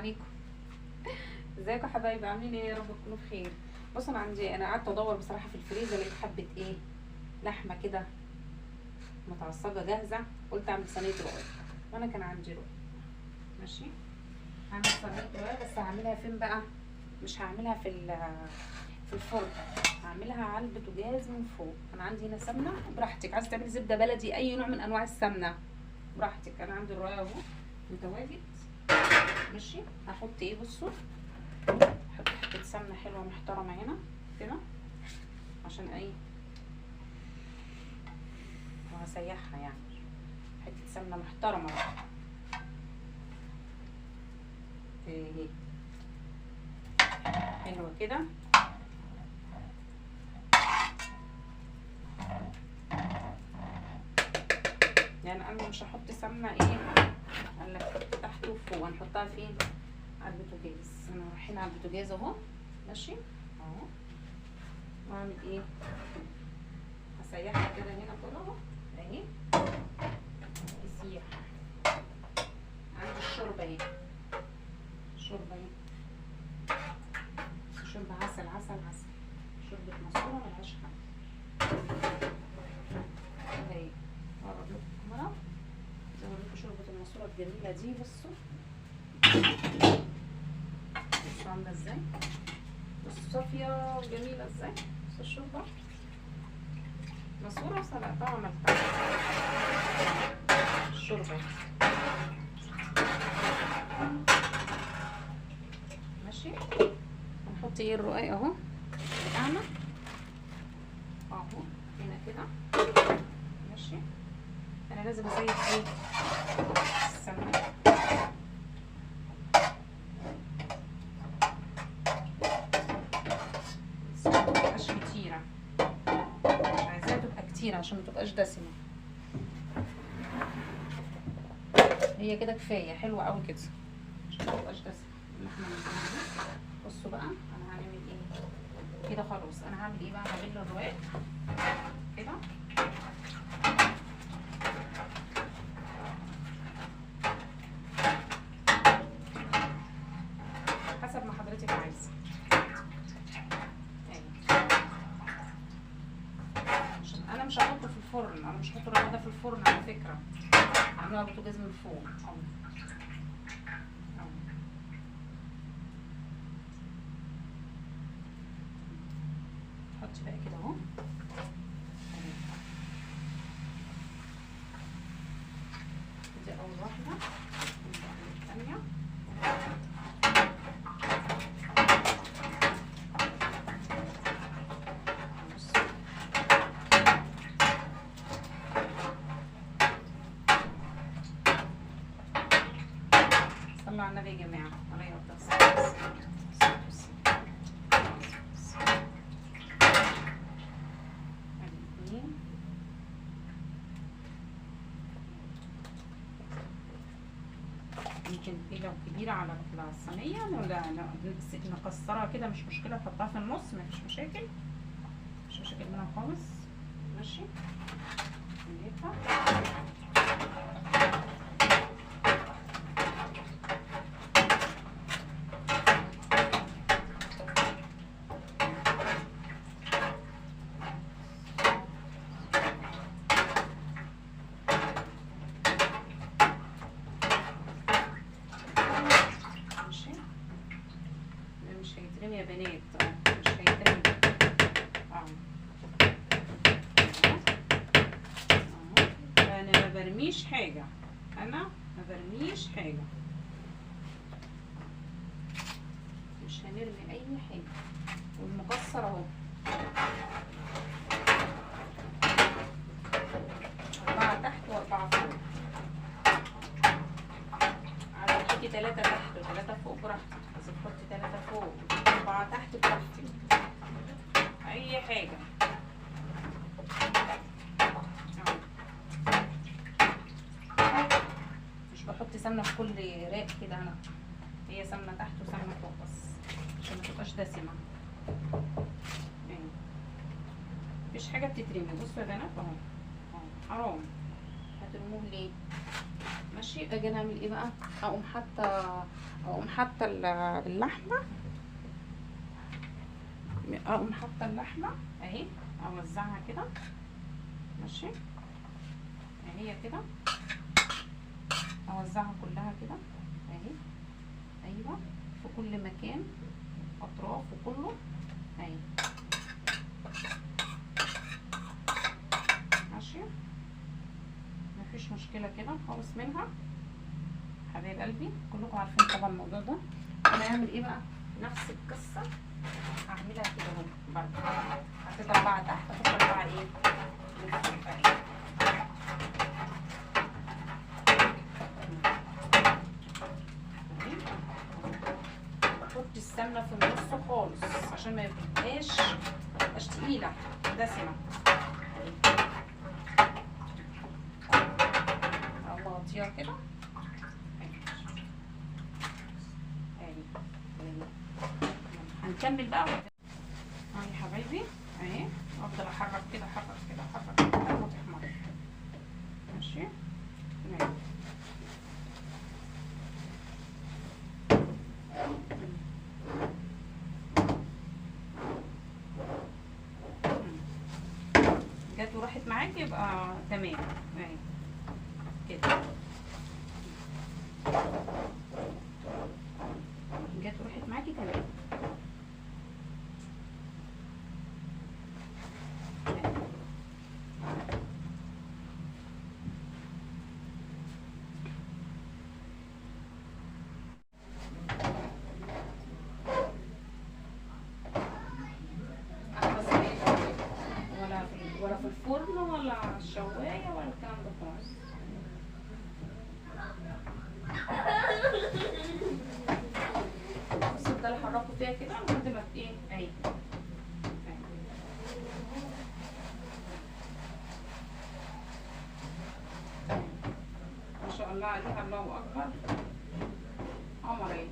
عليكم. ازيكم يا حبايبي، عاملين ايه؟ يا رب تكونوا بخير. بصوا انا قعدت ادور بصراحه في الفريزر، لقيت حبه ايه، لحمه كده متعصجه جاهزه. قلت اعمل صينيه رقاق، وانا كان عندي رقاق. ماشي، هعمل صينيه رقاق، بس هعملها فين بقى؟ مش هعملها في الفرن، هعملها على البوتاجاز من فوق. انا عندي هنا سمنه، براحتك عايزه تعملي زبده بلدي، اي نوع من انواع السمنه براحتك. انا عندي الرقاق اهو متواجد. ماشي، هحط ايه؟ بصوا، هحط حته سمنه حلوه محترمه هنا كده، عشان ايه؟ وهسيحها يعني، حته سمنه محترمه بقى. ايه حلوه كده. يعني انا مش هحط سمنه ايه، قال لك تحت وفوق، هنحطها فين؟ على البوتاجاز. انا رايحين على البوتاجاز اهو. ماشي اهو، واعمل ايه؟ هسيحها كده هنا كده اهو اهي، تسيح. عندي الشوربه اهي، الشوربه اهي، شوربه عسل عسل عسل، شوربه مسوره ملهاش حل اهي. اقرب لكم الكاميرا اوريكم شوربه المسوره الجميله دي. بصوا بصوا عامله ازاي، بصوا صافيه وجميله ازاي. بصوا الشوربه مسوره وسلقتها وعملتها الشوربه. ماشي، هنحط ايه؟ الرقاق اهو بتاعنا اهو هنا كده. ماشي، انا لازم اسيح ايه؟ السمنه. السمنه متبقاش كتيره، مش عايزاها تبقى كتيره عشان متبقاش دسمه. هي كده كفايه، حلوه قوي كده عشان متبقاش دسمه اللحمه اللي فيها. بصوا بقى انا هعمل ايه كده. خلاص انا هعمل ايه بقى؟ هبل الرقاق كده حسب ما حضرتك عايزه. انا مش هحطه في الفرن، انا مش هحط الرقاق ده في الفرن على فكره، هعمله على البوتاجاز من فوق اهو. حطي بقى كده اهو. دي اول واحده، الثانيه. صلوا على النبي يا جماعه، عليه الصلاه والسلام. ممكن دي لو كبيرة على الصينية ولا نكسرها كده مش مشكلة، نحطها في النص مفيش مشاكل، مش مشاكل منها خالص. ماشي، نجيبها يا بنات، مش هيترمي اهو. انا ما برميش حاجه، انا ما برميش حاجه، مش هنرمي اي حاجه. والمكسر اهو 4 تحت و4 فوق. عايزه تحطي 3 تحت و3 فوق براحتك، بس تحطي 3 فوق 4 تحت براحتك، اي حاجه. مش بحط سمنه في كل راق كده، انا هي سمنه تحت وسمنه فوق بس عشان ما تبقاش دسمه. مفيش حاجه بتترمي. بصوا يا بنات اهو، حرام هترموه ليه؟ ماشي. اجي انا اعمل ايه بقى؟ اقوم حاطه اللحمه، اهي، اوزعها كده. ماشي، اهي كده، اوزعها كلها كده اهي. ايوه، في كل مكان، اطراف وكله اهي. ماشي، مفيش مشكله كده خالص منها حبايب قلبي، كلكم عارفين طبعا الموضوع ده. انا هعمل ايه بقى؟ نفس القصه هعملها كده اهو برضه. حطيت 4 تحت، هحط 4 ايه لفوق اهي. بحط السمنه في النص خالص عشان ما يبقاش تقيله دسمه. اغطيها كده اهي. هنكمل بقى اهي يا حبايبي اهي. افضل احرك كده، احرك كده، احرك كده لحد ما تحمر. ماشي اهي. جت وراحت معاكي يبقى تمام اهي كده. جت وراحت معاكي تمام. ولا في الفرن ولا على الشوايه ولا الكلام ده خالص. بس افضل احركه فيها كده لحد ما ايه اهي. ما شاء الله عليها، الله اكبر، قمر اهي.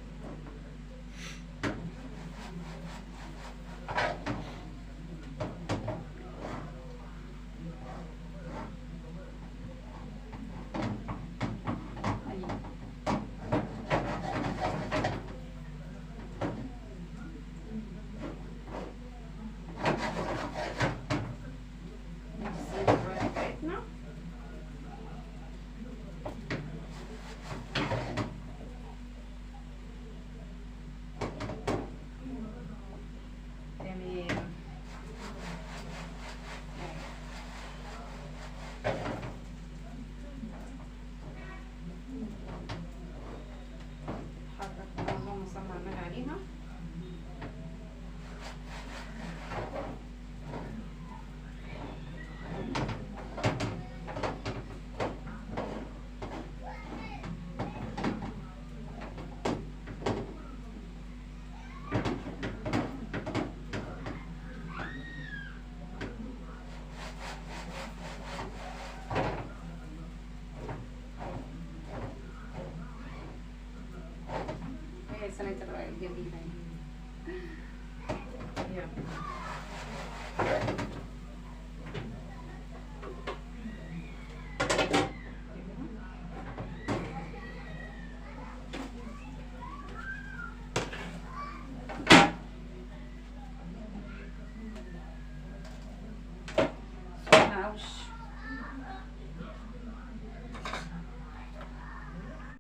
سنة الجميلة.